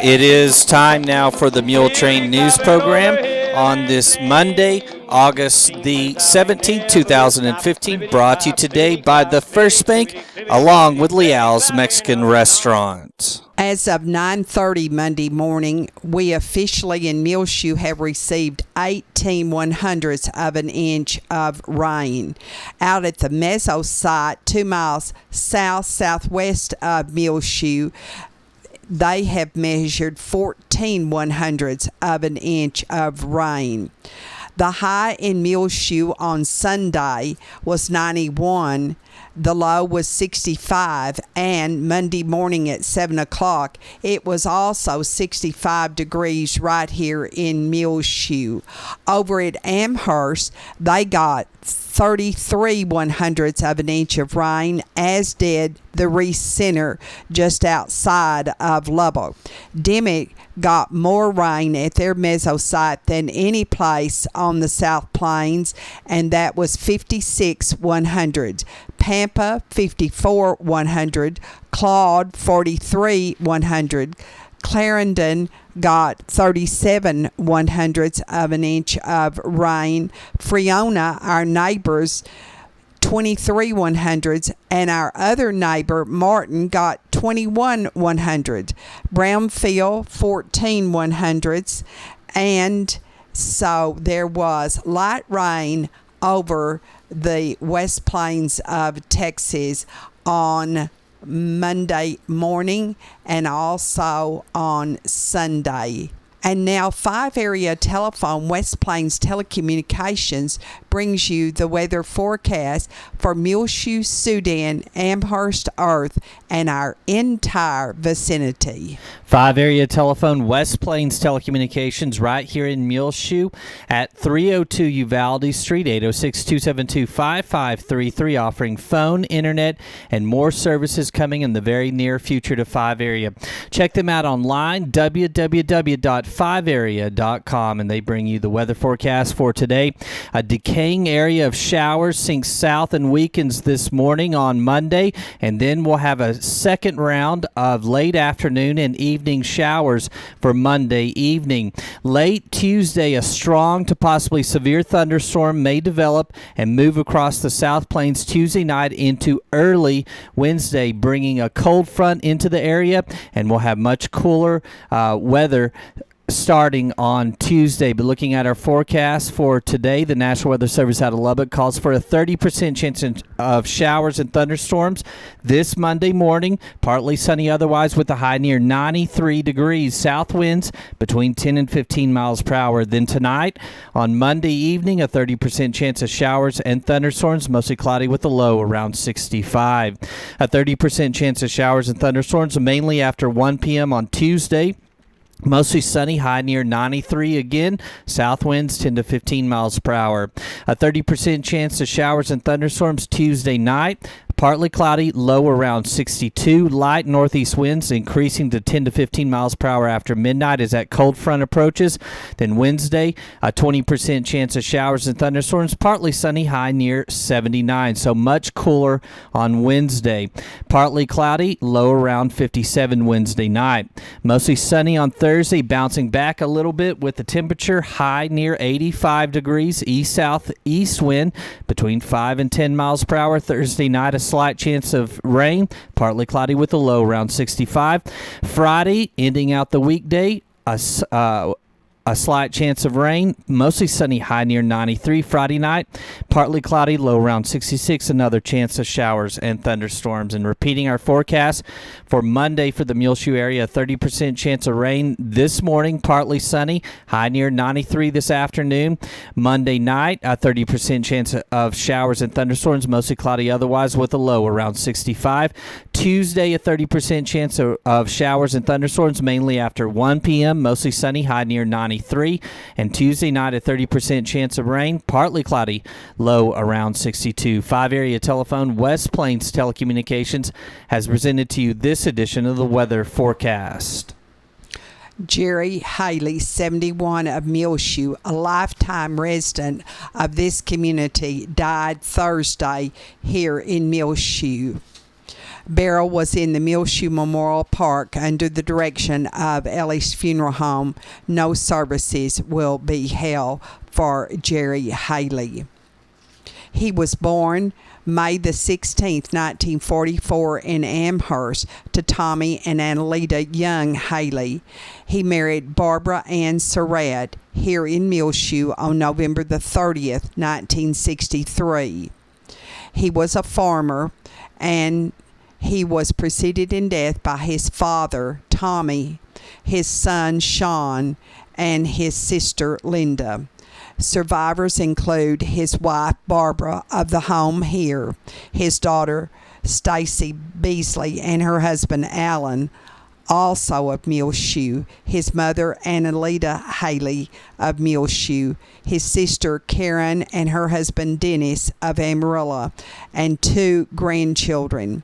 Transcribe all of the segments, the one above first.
It is time now for the Muletrain News Program on this Monday, August the 17th, 2015, brought to you today by the First Bank, along with Leal's Mexican Restaurant. As of 9:30 Monday morning, we officially in Muleshoe have received 18/100ths of an inch of rain. Out at the Mezzo site, 2 miles southwest of Muleshoe, they have measured 14/100ths of an inch of rain. The high in Muleshoe on Sunday was 91. The low was 65, and Monday morning at 7 o'clock, it was also 65 degrees right here in Muleshoe. Over at Amherst, they got 33/100ths of an inch of rain, as did the Reese Center just outside of Lubbock. Dimmick got more rain at their Mezzo site than any place on the South Plains, and that was 56/100. Pampa 54/100, Claude 43/100, Clarendon got 37/100ths of an inch of rain. Freona, our neighbors, 23/100ths, and our other neighbor, Martin, got 21/100. Brownfield, 14/100ths, and so there was light rain over the West Plains of Texas on Monday morning and also on Sunday. And now 5 area telephone West Plains Telecommunications brings you the weather forecast for Muleshoe, Sudan, Amherst, Earth, and our entire vicinity. 5 area telephone West Plains Telecommunications right here in Muleshoe at 302 Uvalde Street, 806-272-5533, offering phone, internet, and more services coming in the very near future to 5 area. Check them out online, www.5area.com, and they bring you the weather forecast for today. A decaying area of showers sinks south and weakens this morning on Monday, and then we'll have a second round of late afternoon and evening showers for Monday evening. Late Tuesday, a strong to possibly severe thunderstorm may develop and move across the South Plains Tuesday night into early Wednesday, bringing a cold front into the area, and we'll have much cooler weather starting on Tuesday. But looking at our forecast for today, the National Weather Service out of Lubbock calls for a 30% chance of showers and thunderstorms this Monday morning. Partly sunny otherwise with a high near 93 degrees. South winds between 10 and 15 miles per hour. Then tonight, on Monday evening, a 30% chance of showers and thunderstorms, mostly cloudy with a low around 65. A 30% chance of showers and thunderstorms mainly after 1 p.m. on Tuesday. Mostly sunny, high near 93 again. South winds 10 to 15 miles per hour. A 30% chance of showers and thunderstorms Tuesday night. Partly cloudy, low around 62. Light northeast winds increasing to 10 to 15 miles per hour after midnight as that cold front approaches. Then Wednesday, a 20% chance of showers and thunderstorms. Partly sunny, high near 79. So much cooler on Wednesday. Partly cloudy, low around 57 Wednesday night. Mostly sunny on Thursday, bouncing back a little bit with the temperature high near 85 degrees. East-southeast wind between 5 and 10 miles per hour. Thursday night, a slight chance of rain, partly cloudy with a low around 65. Friday, ending out the weekday, a slight chance of rain, mostly sunny, high near 93. Friday night, partly cloudy, low around 66. Another chance of showers and thunderstorms. And repeating our forecast for Monday for the Muleshoe area, a 30% chance of rain this morning, partly sunny, high near 93 this afternoon. Monday night, a 30% chance of showers and thunderstorms, mostly cloudy otherwise with a low around 65. Tuesday, a 30% chance of showers and thunderstorms, mainly after 1 p.m., mostly sunny, high near 93. And Tuesday night, a 30% chance of rain, partly cloudy, low around 62. 5 area telephone West Plains Telecommunications has presented to you this edition of the weather forecast. Jerry Haley, 71, of Muleshoe, a lifetime resident of this community, died Thursday here in Muleshoe. Burial was in the Muleshoe Memorial Park under the direction of Ellie's Funeral Home. No services will be held for Jerry Haley. He was born May the 16th, 1944 in Amherst to Tommy and Annalita Young Haley. He married Barbara Ann Surratt here in Muleshoe on November the 30th, 1963. He was a farmer, and he was preceded in death by his father, Tommy, his son, Sean, and his sister, Linda. Survivors include his wife, Barbara, of the home here, his daughter, Stacy Beasley, and her husband, Alan, also of Muleshoe, his mother, Annalita Haley of Muleshoe, his sister, Karen, and her husband, Dennis, of Amarillo, and 2 grandchildren,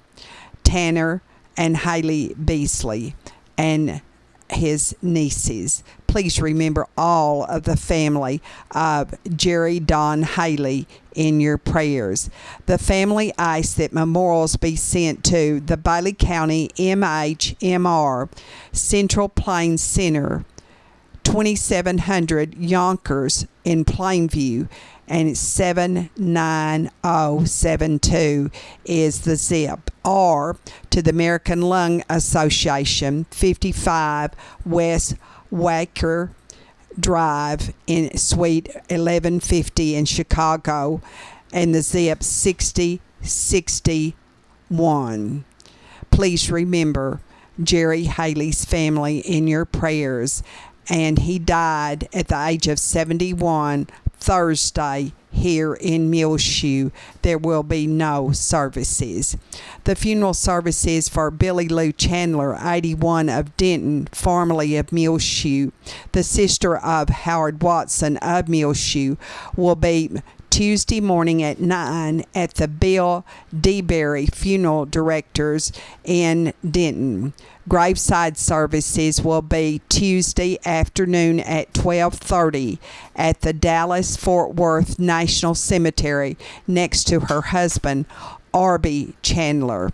Tanner and Haley Beasley, and his nieces. Please remember all of the family of Jerry Don Haley in your prayers. The family asks that memorials be sent to the Bailey County MHMR, Central Plains Center, 2700 Yonkers in Plainview, and it's 79072 is the zip, or to the American Lung Association, 55 West Wacker Drive in Suite 1150 in Chicago, and the zip 6061. Please remember Jerry Haley's family in your prayers, and he died at the age of 71 Thursday here in Muleshoe. There will be no services. The funeral services for Billy Lou Chandler, 81, of Denton, formerly of Muleshoe, the sister of Howard Watson of Muleshoe, will be Tuesday morning at 9 at the Bill DeBerry Funeral Directors in Denton. Graveside services will be Tuesday afternoon at 12:30 at the Dallas-Fort Worth National Cemetery next to her husband, Arby Chandler.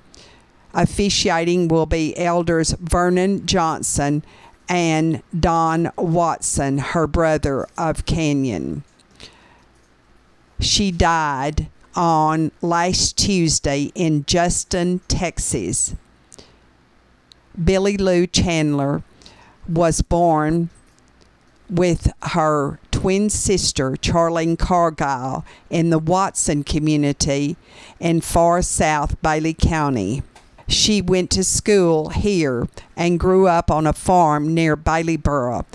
Officiating will be Elders Vernon Johnson and Don Watson, her brother of Canyon. She died on last Tuesday in Justin, Texas. Billy Lou Chandler was born with her twin sister, Charlene Cargile, in the Watson community in far south Bailey County. She went to school here and grew up on a farm near Baileyboro.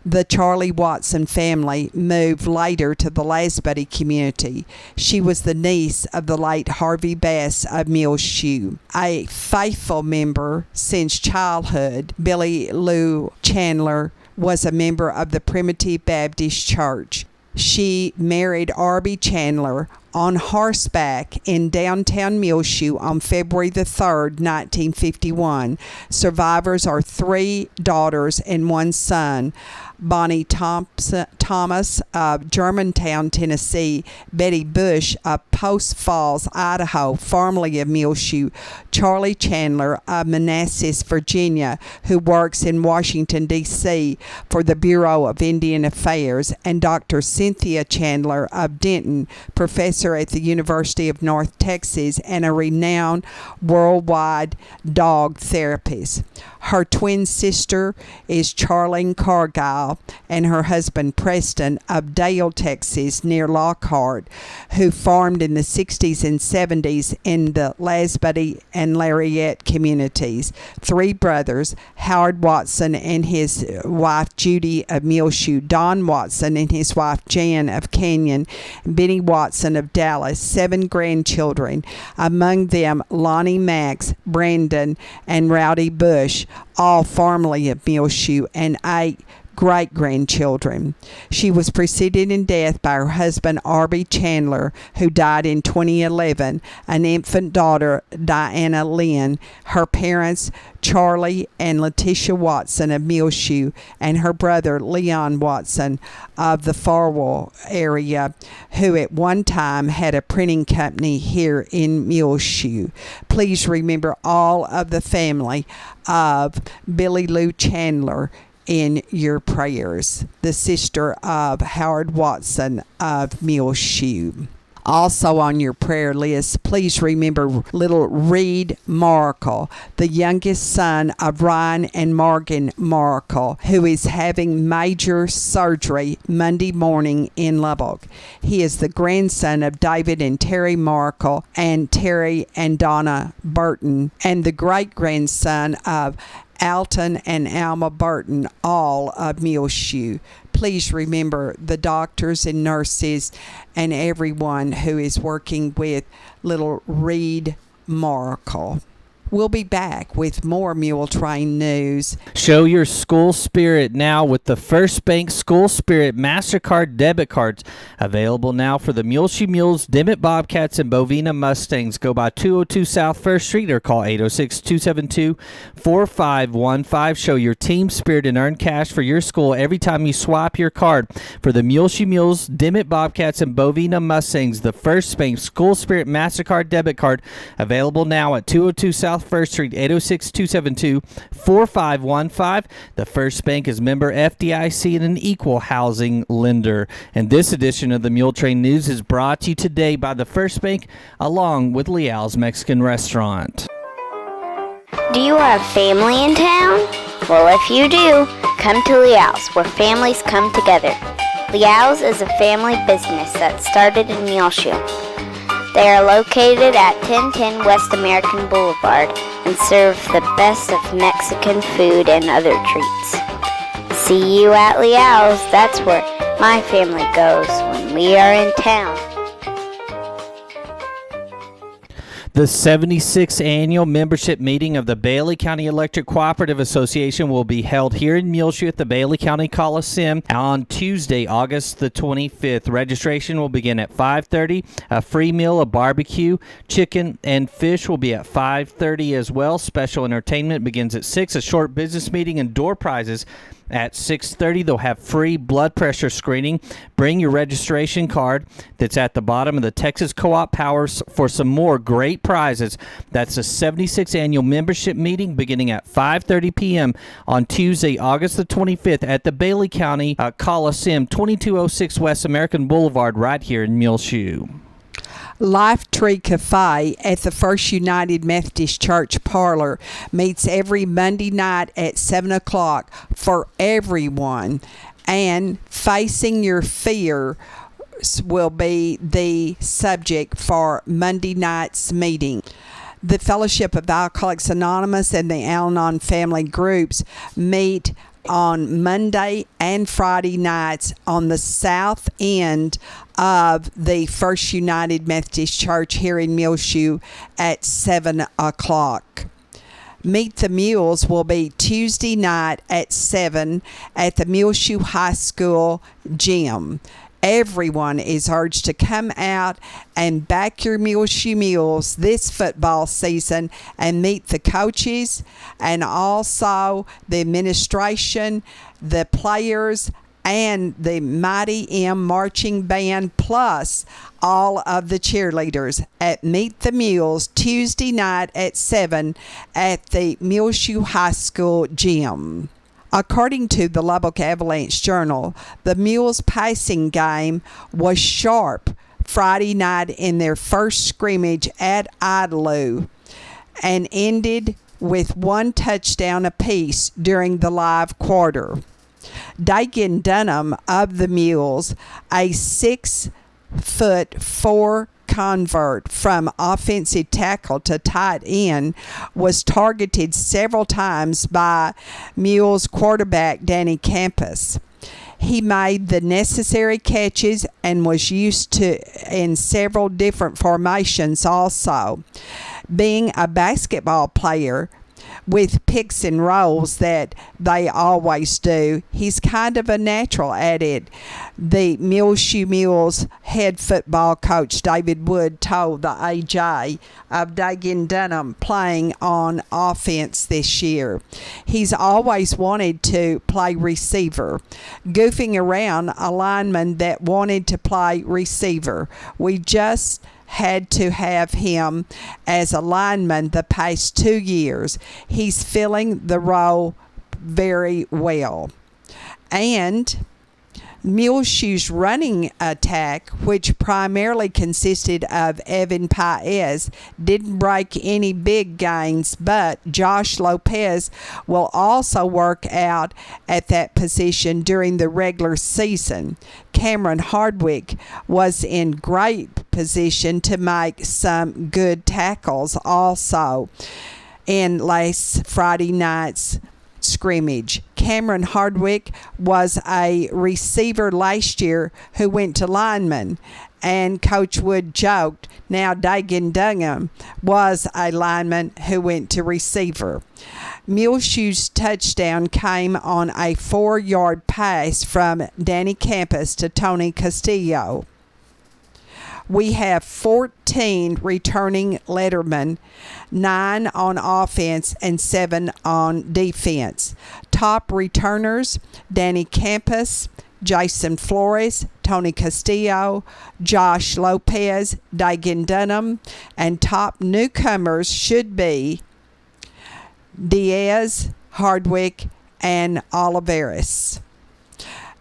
The Charlie Watson family moved later to the Lasbuddy community. She was the niece of the late Harvey Bass of Muleshoe. A faithful member since childhood, Billy Lou Chandler was a member of the Primitive Baptist Church. She married Arby Chandler on horseback in downtown Muleshoe on February the 3rd, 1951. Survivors are 3 daughters and 1 son. Bonnie Thomas of Germantown, Tennessee, Betty Bush of Post Falls, Idaho, formerly of Muleshoe, Charlie Chandler of Manassas, Virginia, who works in Washington, D.C. for the Bureau of Indian Affairs, and Dr. Cynthia Chandler of Denton, professor at the University of North Texas and a renowned worldwide dog therapist. Her twin sister is Charlene Cargile, and her husband Preston of Dale, Texas, near Lockhart, who farmed in the 60s and 70s in the Lasbuddy and Lariette communities. 3 brothers, Howard Watson and his wife Judy of Muleshoe, Don Watson and his wife Jan of Canyon, Benny Watson of Dallas. 7 grandchildren, among them Lonnie Max, Brandon, and Rowdy Bush, all formerly of Muleshoe, and 8 great-grandchildren. She was preceded in death by her husband, R.B. Chandler, who died in 2011, an infant daughter, Diana Lynn, her parents, Charlie and Letitia Watson of Muleshoe, and her brother, Leon Watson of the Farwell area, who at one time had a printing company here in Muleshoe. Please remember all of the family of Billy Lou Chandler in your prayers, the sister of Howard Watson of Muleshoe. Also on your prayer list, please remember little Reed Markle, the youngest son of Ryan and Morgan Markle, who is having major surgery Monday morning in Lubbock. He is the grandson of David and Terry Markle and Terry and Donna Burton, and the great-grandson of Alton and Alma Burton, all of Muleshoe. Please remember the doctors and nurses and everyone who is working with little Reed Markle. We'll be back with more Muletrain news. Show your school spirit now with the First Bank School Spirit MasterCard debit cards. Available now for the Muleshoe Mules, Dimmitt Bobcats, and Bovina Mustangs. Go by 202 South 1st Street or call 806-272-4515. Show your team spirit and earn cash for your school every time you swap your card for the Muleshoe Mules, Dimmitt Bobcats, and Bovina Mustangs. The First Bank School Spirit MasterCard debit card. Available now at 202 South 1st Street, 806-272-4515. The First Bank is member FDIC and an equal housing lender. And this edition of the Muletrain News is brought to you today by the First Bank, along with Leal's Mexican Restaurant. Do you have family in town? Well, if you do, come to Leal's, where families come together. Leal's is a family business that started in Muleshoe. They are located at 1010 West American Boulevard and serve the best of Mexican food and other treats. See you at Leal's. That's where my family goes when we are in town. The 76th annual membership meeting of the Bailey County Electric Cooperative Association will be held here in Muleshoe at the Bailey County Coliseum on Tuesday, August the 25th. Registration will begin at 5:30. A free meal of barbecue, chicken, and fish will be at 5:30 as well. Special entertainment begins at 6. A short business meeting and door prizes at 6:30. They'll have free blood pressure screening. Bring your registration card that's at the bottom of the Texas Co-op Powers for some more great prizes. That's the 76th annual membership meeting beginning at 5:30 p.m. on Tuesday, August the 25th at the Bailey County Coliseum, 2206 West American Boulevard, right here in Muleshoe. Life Tree Cafe at the First United Methodist Church parlor meets every Monday night at 7 o'clock for everyone. And Facing Your Fear will be the subject for Monday night's meeting. The Fellowship of Alcoholics Anonymous and the Al-Anon family groups meet on Monday and Friday nights on the south end of the First United Methodist Church here in Muleshoe at 7 o'clock. Meet the Mules will be Tuesday night at 7 at the Muleshoe High School gym. Everyone is urged to come out and back your Muleshoe Mules this football season and meet the coaches and also the administration, the players, and the Mighty M Marching Band, plus all of the cheerleaders at Meet the Mules Tuesday night at 7 at the Muleshoe High School gym. According to the Lubbock Avalanche Journal, the Mules passing game was sharp Friday night in their first scrimmage at Idalou and ended with one touchdown apiece during the live quarter. Dagan Dunham of the Mules, a 6'4" convert from offensive tackle to tight end, was targeted several times by Mules quarterback Danny Campus. He made the necessary catches and was used to in several different formations also. Being a basketball player with picks and rolls that they always do. He's kind of a natural at it. The Muleshoe Mules head football coach David Wood told the AJ of Dagen Dunham playing on offense this year. He's always wanted to play receiver, goofing around a lineman that wanted to play receiver. We just had to have him as a lineman the past 2 years. He's filling the role very well. And Muleshoe's running attack, which primarily consisted of Evan Paez, didn't break any big gains, but Josh Lopez will also work out at that position during the regular season. Cameron Hardwick was in great position to make some good tackles also in last Friday night's scrimmage. Cameron Hardwick was a receiver last year who went to lineman, and Coach Wood joked, now Dagen Dunham was a lineman who went to receiver. Muleshoe's touchdown came on a 4-yard pass from Danny Campus to Tony Castillo. We have 14 returning lettermen, 9 on offense and 7 on defense. Top returners, Danny Campus, Jason Flores, Tony Castillo, Josh Lopez, Dagen Dunham, and top newcomers should be Diaz, Hardwick, and Oliveris.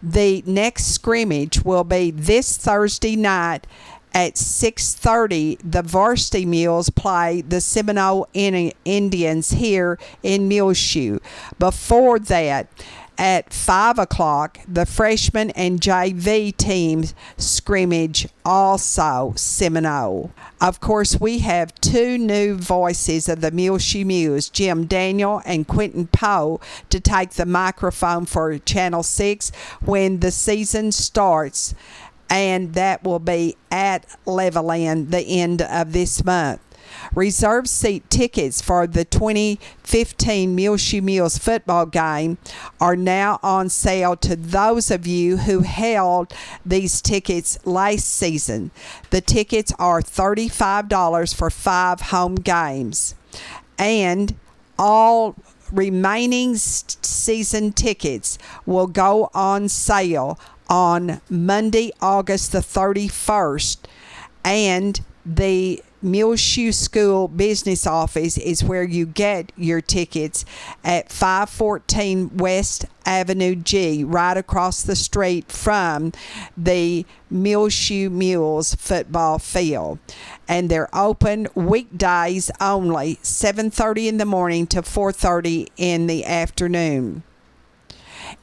The next scrimmage will be this Thursday night at 6:30. The varsity Mules play the Seminole Indians here in Muleshoe. Before that, at 5 o'clock, the freshman and JV teams scrimmage also Seminole. Of course, we have 2 new voices of the Muleshoe Mules, Jim Daniel and Quentin Poe, to take the microphone for Channel 6 when the season starts, and that will be at Levelland the end of this month. Reserve seat tickets for the 2015 Muleshoe Mules football game are now on sale to those of you who held these tickets last season. The tickets are $35 for 5 home games, and all remaining season tickets will go on sale on Monday, August the 31st, and the Muleshoe School Business Office is where you get your tickets at 514 West Avenue G, right across the street from the Muleshoe Mules football field. And they're open weekdays only, 7:30 in the morning to 4:30 in the afternoon.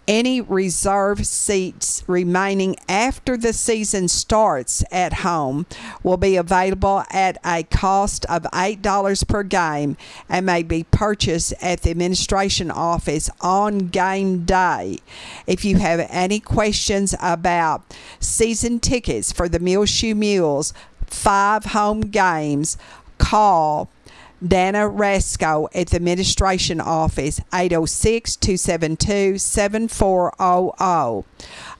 Any reserve seats remaining after the season starts at home will be available at a cost of $8 per game and may be purchased at the administration office on game day. If you have any questions about season tickets for the Muleshoe Mules 5 home games, call Dana Rasco at the administration office, 806-272-7400.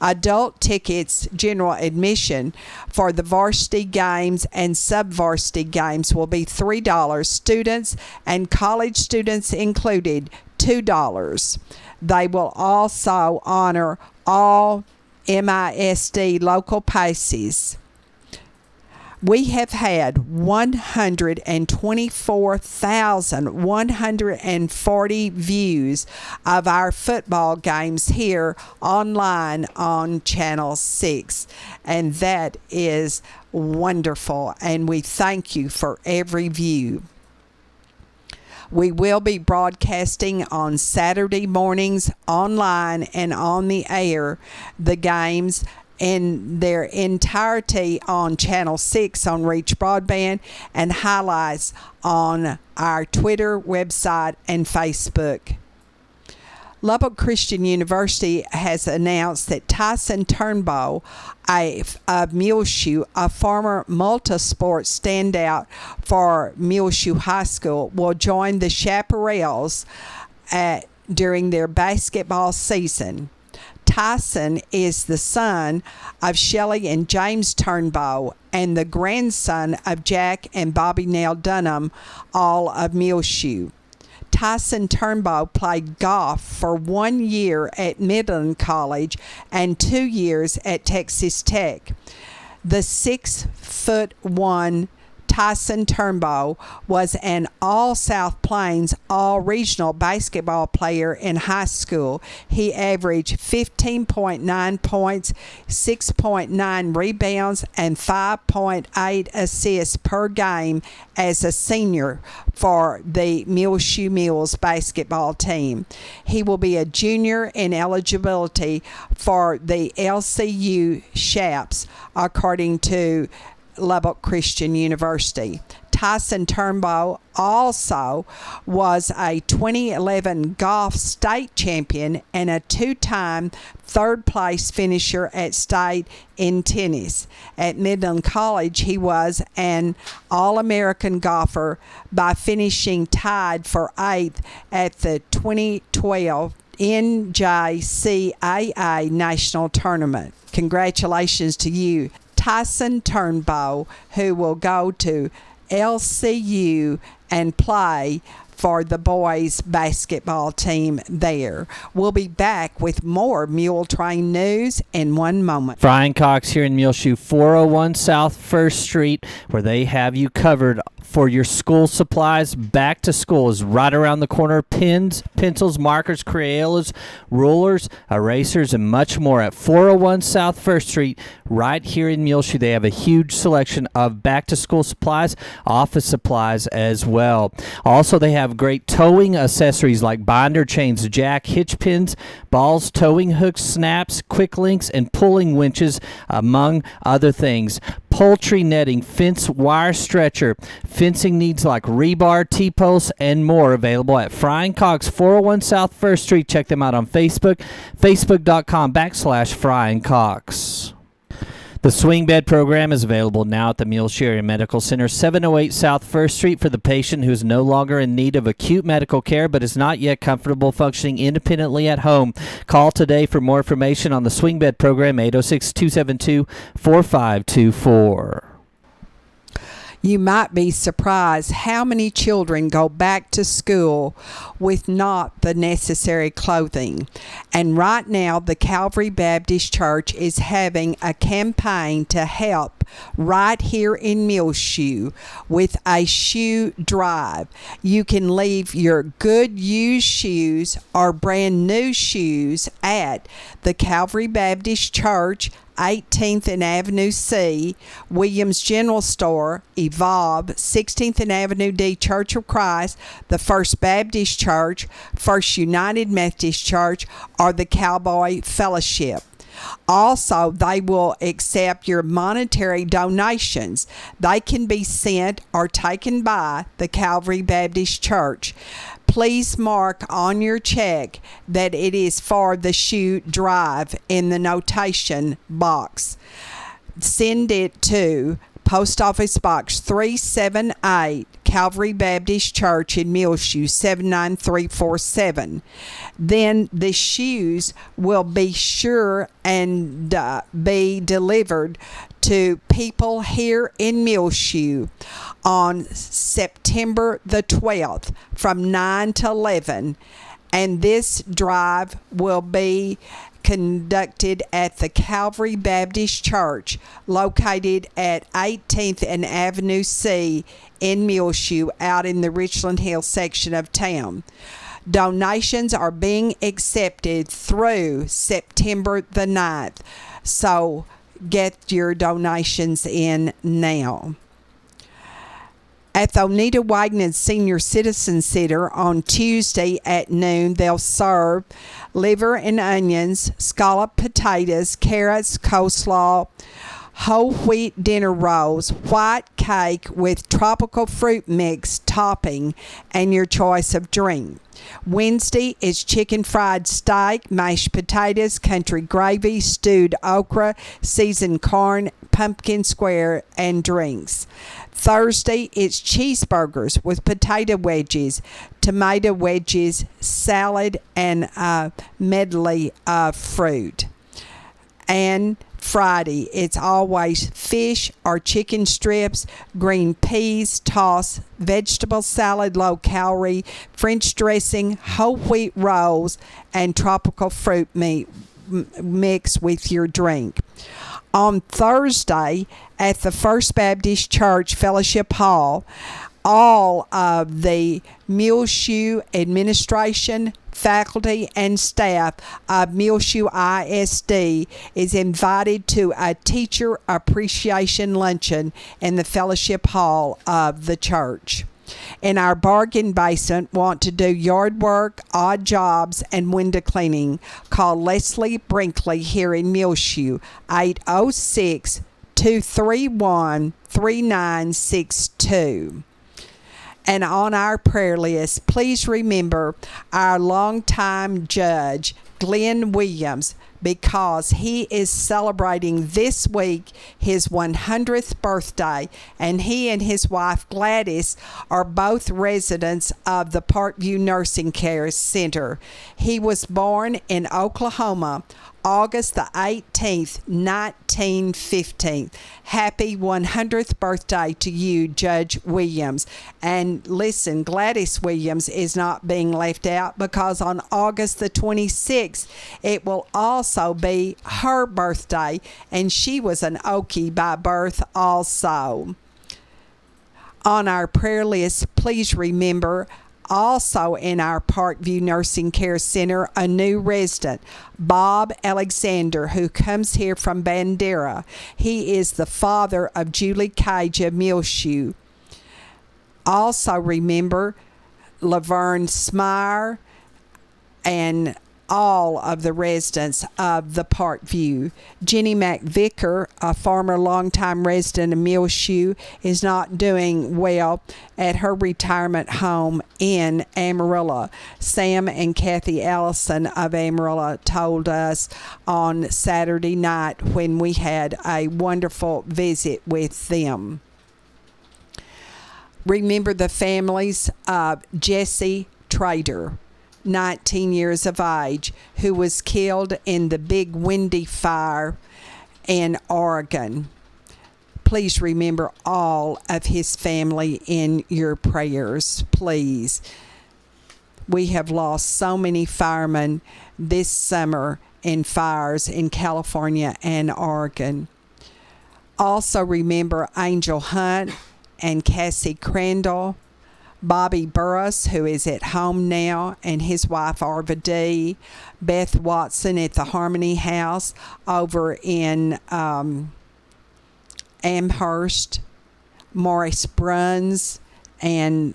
Adult tickets, general admission for the varsity games and sub-varsity games will be $3. Students and college students included, $2. They will also honor all MISD local passes. We have had 124,140 views of our football games here online on Channel 6. And that is wonderful. And we thank you for every view. We will be broadcasting on Saturday mornings online and on the air the games in their entirety on Channel 6 on Reach Broadband, and highlights on our Twitter, website, and Facebook. Lubbock Christian University has announced that Tyson Turnbow of Muleshoe, a former multi-sport standout for Muleshoe High School, will join the Chaparrals during their basketball season. Tyson is the son of Shelley and James Turnbow and the grandson of Jack and Bobby Nell Dunham, all of Muleshoe. Tyson Turnbow played golf for 1 year at Midland College and 2 years at Texas Tech. The 6'1" Tyson Turnbow was an all-South Plains, all-regional basketball player in high school. He averaged 15.9 points, 6.9 rebounds, and 5.8 assists per game as a senior for the Muleshoe Mules basketball team. He will be a junior in eligibility for the LCU Shaps, according to Lubbock Christian University. Tyson Turnbow also was a 2011 golf state champion and a two-time third-place finisher at state in tennis. At Midland College, he was an All-American golfer by finishing tied for 8th at the 2012 NJCAA National Tournament. Congratulations to you, Tyson Turnbow, who will go to LCU and play for the boys basketball team there. We'll be back with more Muletrain news in one moment. Brian Cox here in Muleshoe, 401 South 1st Street, where they have you covered for your school supplies. Back to school is right around the corner. Pens, pencils, markers, Crayolas, rulers, erasers, and much more at 401 South 1st Street right here in Muleshoe. They have a huge selection of back-to-school supplies, office supplies as well. Also, they have great towing accessories like binder chains, jack, hitch pins, balls, towing hooks, snaps, quick links, and pulling winches, among other things. Poultry netting, fence wire stretcher, fencing needs like rebar, T-posts, and more available at Fry & Cox, 401 South 1st Street. Check them out on Facebook, facebook.com/Fry & Cox. The swing bed program is available now at the Muleshoe Area Medical Center, 708 South 1st Street, for the patient who is no longer in need of acute medical care but is not yet comfortable functioning independently at home. Call today for more information on the swing bed program, 806-272-4524. You might be surprised how many children go back to school with not the necessary clothing. And right now, the Calvary Baptist Church is having a campaign to help right here in Muleshoe with a shoe drive. You can leave your good used shoes or brand new shoes at the Calvary Baptist Church, 18th and Avenue C, Williams General Store, Evolve, 16th and Avenue D, Church of Christ, the First Baptist Church, First United Methodist Church, or the Cowboy Fellowship. Also, they will accept your monetary donations. They can be sent or taken by the Calvary Baptist Church. Please mark on your check that it is for the shoe drive in the notation box. Send it to Post Office Box 378, Calvary Baptist Church in Muleshoe, 79347. Then the shoes will be sure and be delivered to people here in Muleshoe on September the 12th from 9 to 11. And this drive will be conducted at the Calvary Baptist Church, located at 18th and Avenue C in Muleshoe, out in the Richland Hill section of town. Donations are being accepted through September the 9th, so get your donations in now. At the Oneida Wagner Senior Citizen Center on Tuesday at noon, they'll serve liver and onions, scalloped potatoes, carrots, coleslaw, whole wheat dinner rolls, white cake with tropical fruit mix topping, and your choice of drink. Wednesday is chicken fried steak, mashed potatoes, country gravy, stewed okra, seasoned corn, pumpkin square, and drinks. Thursday is cheeseburgers with potato wedges, tomato wedges, salad, and a medley of fruit. And Friday, it's always fish or chicken strips, green peas, tossed, vegetable salad, low calorie, French dressing, whole wheat rolls, and tropical fruit meat mix with your drink. On Thursday, at the First Baptist Church Fellowship Hall, all of the Muleshoe administration, faculty, and staff of Muleshoe ISD is invited to a teacher appreciation luncheon in the fellowship hall of the church. In our bargain basement, want to do yard work, odd jobs, and window cleaning? Call Leslie Brinkley here in Muleshoe, 806-231-3962. And on our prayer list, please remember our longtime judge, Glenn Williams, because he is celebrating this week his 100th birthday, and he and his wife Gladys are both residents of the Parkview Nursing Care Center. He was born in Oklahoma, August the 18th, 1915. Happy 100th birthday to you, Judge Williams. And listen, Gladys Williams is not being left out, because on August the 26th, it will also be her birthday, and she was an Okie by birth also. On our prayer list, please remember also in our Parkview Nursing Care Center, a new resident, Bob Alexander, who comes here from Bandera. He is the father of Julie Cage of Muleshoe. Also remember Laverne Smire and all of the residents of the Parkview. Jenny McVicker, a former longtime resident of Muleshoe, is not doing well at her retirement home in Amarillo. Sam and Kathy Allison of Amarillo told us on Saturday night when we had a wonderful visit with them. Remember the families of Jesse Trader, 19 years of age, who was killed in the Big Windy Fire in Oregon. Please remember all of his family in your prayers, please. We have lost so many firemen this summer in fires in California and Oregon. Also remember Angel Hunt and Cassie Crandall, Bobby Burris, who is at home now, and his wife Arva D., Beth Watson at the Harmony House over in Amherst, Morris Bruns, and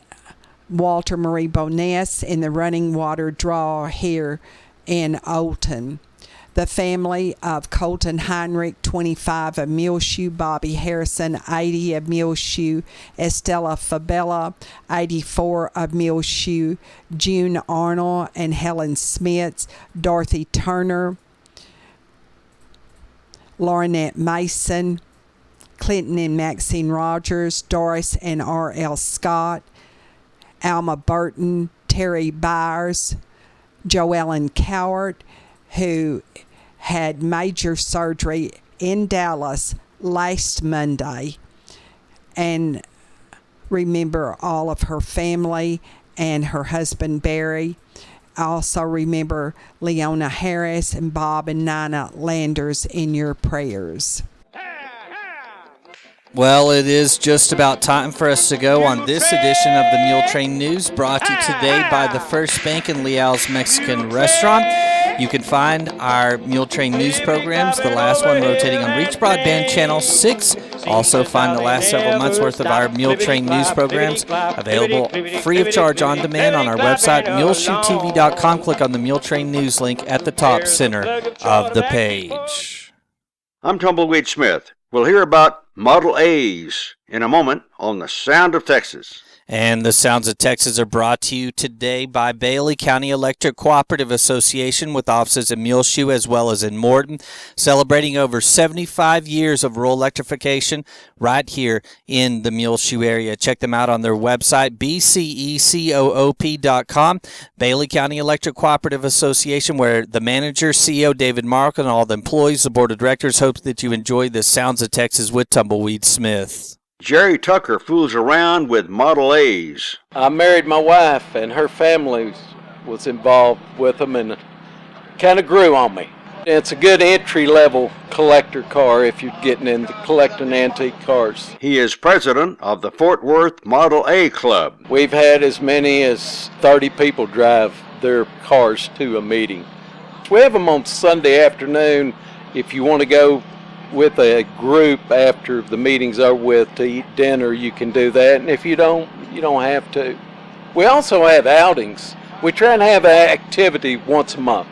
Walter Marie Boness in the Running Water Draw here in Olton. The family of Colton Heinrich, 25 of Muleshoe, Bobby Harrison, 80 of Muleshoe, Estella Fabella, 84 of Muleshoe, June Arnold and Helen Smits, Dorothy Turner, Laurinette Mason, Clinton and Maxine Rogers, Doris and R.L. Scott, Alma Burton, Terry Byers, Joellen Cowart, who had major surgery in Dallas last Monday. And remember all of her family and her husband Barry. Also remember Leona Harris and Bob and Nina Landers in your prayers. Well, it is just about time for us to go on this edition of the Muletrain News, brought to you today by the First Bank and Leal's Mexican Restaurant. You can find our Muletrain News programs, the last one rotating on Reach Broadband Channel 6. Also find the last several months' worth of our Muletrain News programs available free of charge on demand on our website, muleshoetv.com. Click on the Muletrain News link at the top center of the page. I'm Tumbleweed Smith. We'll hear about Model A's in a moment on the Sound of Texas. And the Sounds of Texas are brought to you today by Bailey County Electric Cooperative Association with offices in Muleshoe as well as in Morton, celebrating over 75 years of rural electrification right here in the Muleshoe area. Check them out on their website, bcecoop.com, Bailey County Electric Cooperative Association, where the manager, CEO David Mark, and all the employees, the board of directors, hope that you enjoy the Sounds of Texas with Tumbleweed Smith. Jerry Tucker fools around with Model A's. I married my wife, and her family was involved with them and kind of grew on me. It's a good entry-level collector car if you're getting into collecting antique cars. He is president of the Fort Worth Model A Club. We've had as many as 30 people drive their cars to a meeting. We have them on Sunday afternoon if you want to go with a group after the meetings are with to eat dinner. You can do that, and if you don't have to. We also have outings. We try and have an activity once a month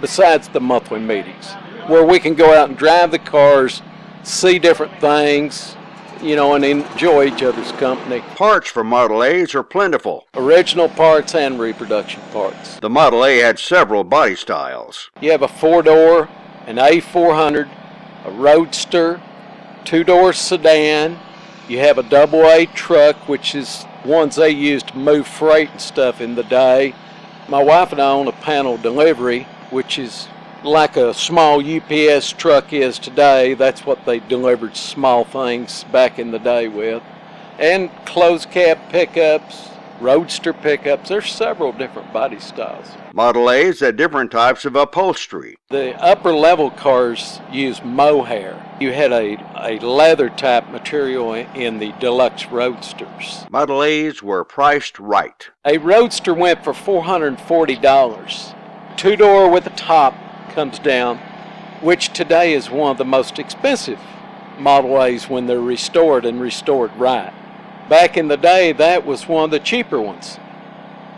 besides the monthly meetings where we can go out and drive the cars, see different things, and enjoy each other's company. Parts for Model A's are plentiful. Original parts and reproduction parts. The Model A had several body styles. You have a 4-door, an A400, a Roadster, 2-door sedan. You have a AA truck, which is ones they used to move freight and stuff in the day. My wife and I own a panel delivery, which is like a small UPS truck is today. That's what they delivered small things back in the day with. And closed cab pickups, Roadster pickups. There's several different body styles. Model A's had different types of upholstery. The upper level cars use mohair. You had a leather type material in the deluxe Roadsters. Model A's were priced right. A Roadster went for $440. 2-door with a top comes down, which today is one of the most expensive Model A's when they're restored and restored right. Back in the day, that was one of the cheaper ones.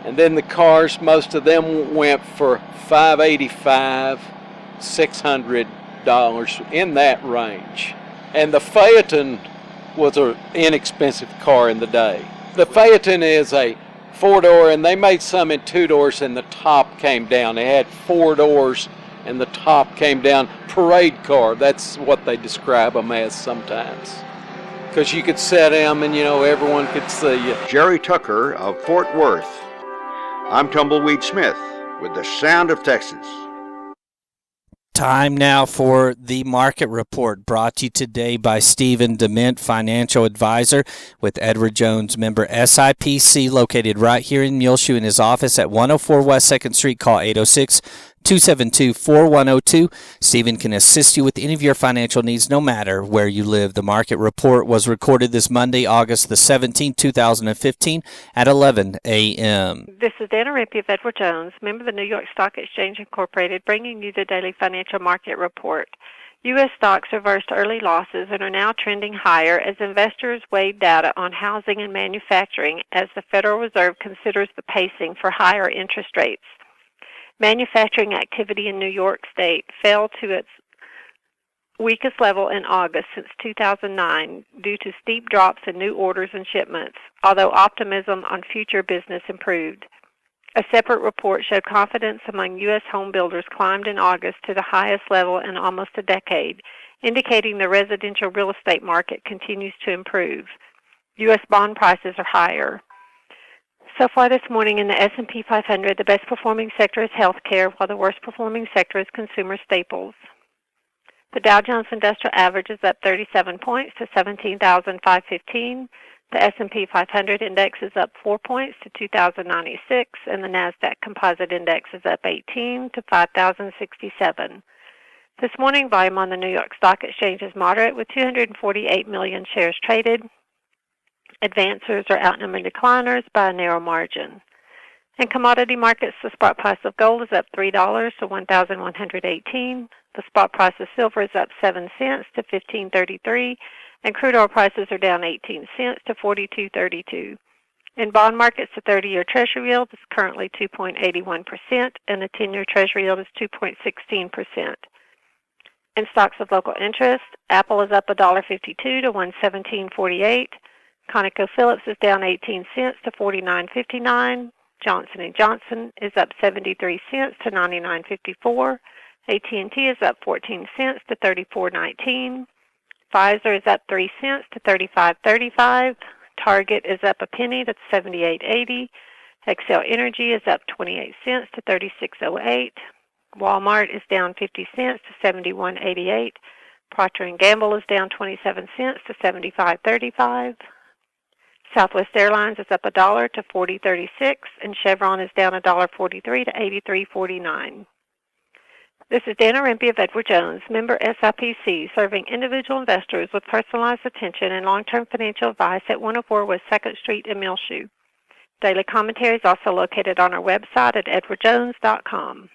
And then the cars, most of them went for $585, $600, in that range. And the Phaeton was an inexpensive car in the day. The Phaeton is a 4-door, and they made some in 2 doors, and the top came down. They had 4 doors, and the top came down. Parade car, that's what they describe them as sometimes. Because you could sit them and, everyone could see you. Jerry Tucker of Fort Worth. I'm Tumbleweed Smith with the Sound of Texas. Time now for the market report, brought to you today by Stephen Dement, financial advisor with Edward Jones, member SIPC, located right here in Muleshoe in his office at 104 West 2nd Street. Call 806-272-4102. Stephen can assist you with any of your financial needs, no matter where you live. The market report was recorded this Monday, August the 17th, 2015 at 11 a.m. This is Dana Rippey of Edward Jones, member of the New York Stock Exchange Incorporated, bringing you the daily financial market report. U.S. stocks reversed early losses and are now trending higher as investors weighed data on housing and manufacturing as the Federal Reserve considers the pacing for higher interest rates. Manufacturing activity in New York State fell to its weakest level in August since 2009 due to steep drops in new orders and shipments, although optimism on future business improved. A separate report showed confidence among U.S. home builders climbed in August to the highest level in almost a decade, indicating the residential real estate market continues to improve. U.S. bond prices are higher. So far this morning in the S&P 500, the best performing sector is healthcare, while the worst performing sector is consumer staples. The Dow Jones Industrial Average is up 37 points to 17,515. The S&P 500 index is up 4 points to 2,096, and the NASDAQ Composite Index is up 18 to 5,067. This morning, volume on the New York Stock Exchange is moderate, with 248 million shares traded. Advancers are outnumbering decliners by a narrow margin. In commodity markets, the spot price of gold is up $3 to $1,118. The spot price of silver is up 7 cents to $15.33, and crude oil prices are down 18 cents to $42.32. In bond markets, the 30-year Treasury yield is currently 2.81%, and the 10-year Treasury yield is 2.16%. In stocks of local interest, Apple is up $1.52 to $117.48. ConocoPhillips is down 18 cents to $49.59. Johnson & Johnson is up 73 cents to $99.54. AT&T is up 14 cents to $34.19. Pfizer is up 3 cents to $35.35. Target is up a penny to $78.80. Xcel Energy is up 28 cents to $36.08. Walmart is down 50 cents to $71.88. Procter & Gamble is down 27 cents to $75.35. Southwest Airlines is up $1 to $40.36, and Chevron is down $1.43 to $83.49. This is Dana Rempe of Edward Jones, member SIPC, serving individual investors with personalized attention and long-term financial advice at 104 West 2nd Street in Muleshoe. Daily commentary is also located on our website at edwardjones.com.